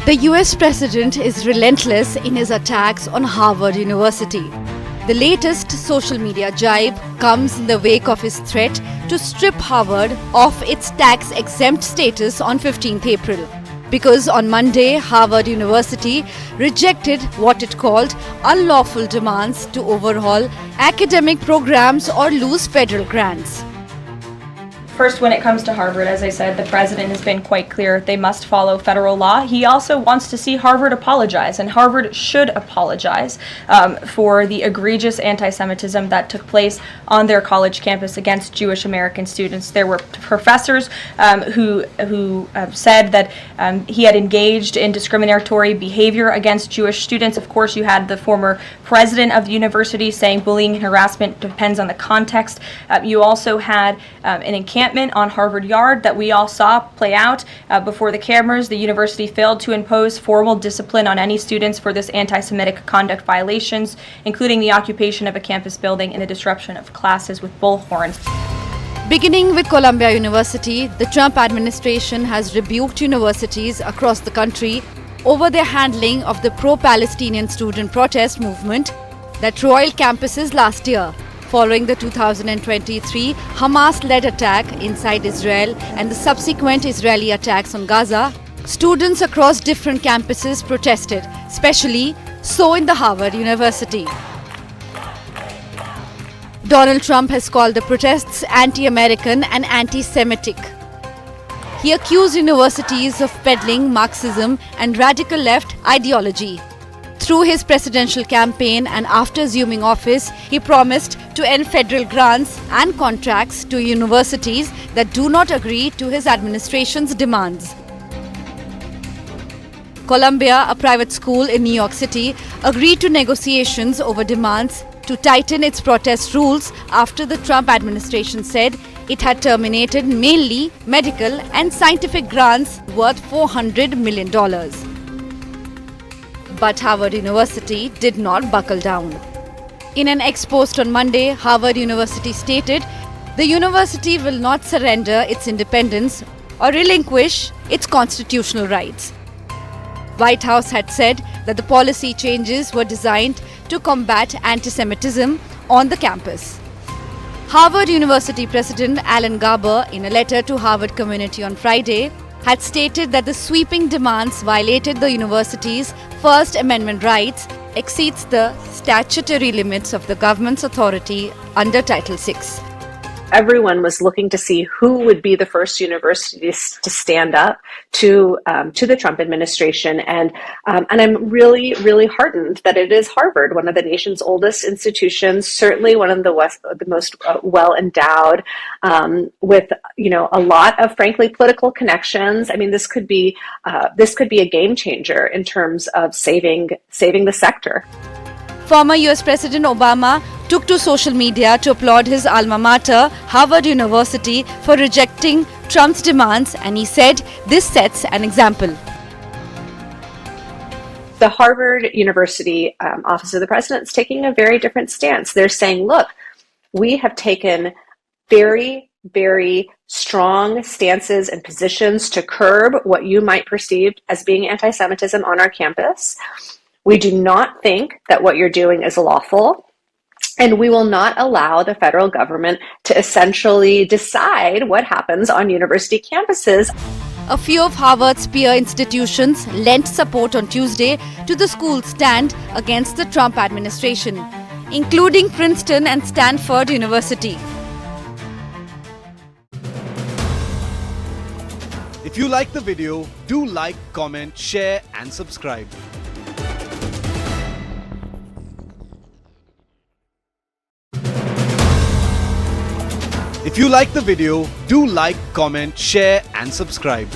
The US president is relentless in his attacks on Harvard University. The latest social media jibe comes in the wake of his threat to strip Harvard of its tax-exempt status on 15th April. Because on Monday, Harvard University rejected what it called unlawful demands to overhaul academic programs or lose federal grants. First, when it comes to Harvard, as I said, the president has been quite clear they must follow federal law. He also wants to see Harvard apologize, and Harvard should apologize for the egregious anti-Semitism that took place on their college campus against Jewish American students. There were professors who said that he had engaged in discriminatory behavior against Jewish students. Of course, you had the former president of the university saying bullying and harassment depends on the context. You also had an encampment on Harvard Yard that we all saw play out before the cameras. The university failed to impose formal discipline on any students for this anti-Semitic conduct violations, including the occupation of a campus building and the disruption of classes with bullhorns. Beginning with Columbia University, the Trump administration has rebuked universities across the country over their handling of the pro-Palestinian student protest movement that roiled campuses last year, following the 2023 Hamas-led attack inside Israel and the subsequent Israeli attacks on Gaza. Students across different campuses protested, especially so in the Harvard University. Donald Trump has called the protests anti-American and anti-Semitic. He accused universities of peddling Marxism and radical left ideology. Through his presidential campaign and after assuming office, he promised to end federal grants and contracts to universities that do not agree to his administration's demands. Columbia, a private school in New York City, agreed to negotiations over demands to tighten its protest rules after the Trump administration said it had terminated mainly medical and scientific grants worth $400 million. But Harvard University did not buckle down. In an ex-post on Monday, Harvard University stated the university will not surrender its independence or relinquish its constitutional rights. White House had said that the policy changes were designed to combat anti-Semitism on the campus. Harvard University President Alan Garber, in a letter to Harvard community on Friday, had stated that the sweeping demands violated the university's First Amendment rights, exceeds the statutory limits of the government's authority under Title VI. Everyone was looking to see who would be the first universities to stand up to the Trump administration, and I'm really, really heartened that it is Harvard, one of the nation's oldest institutions, certainly one of the most well endowed, with a lot of frankly political connections. I mean, this could be a game changer in terms of saving the sector. Former US President Obama took to social media to applaud his alma mater, Harvard University, for rejecting Trump's demands, and he said this sets an example. The Harvard University Office of the President is taking a very different stance. They're saying, look, we have taken very, very strong stances and positions to curb what you might perceive as being anti-Semitism on our campus. We do not think that what you're doing is lawful, and we will not allow the federal government to essentially decide what happens on university campuses. A few of Harvard's peer institutions lent support on Tuesday to the school's stand against the Trump administration, including Princeton and Stanford University. If you like the video, do like, comment, share and subscribe. If you like the video, do like, comment, share and subscribe.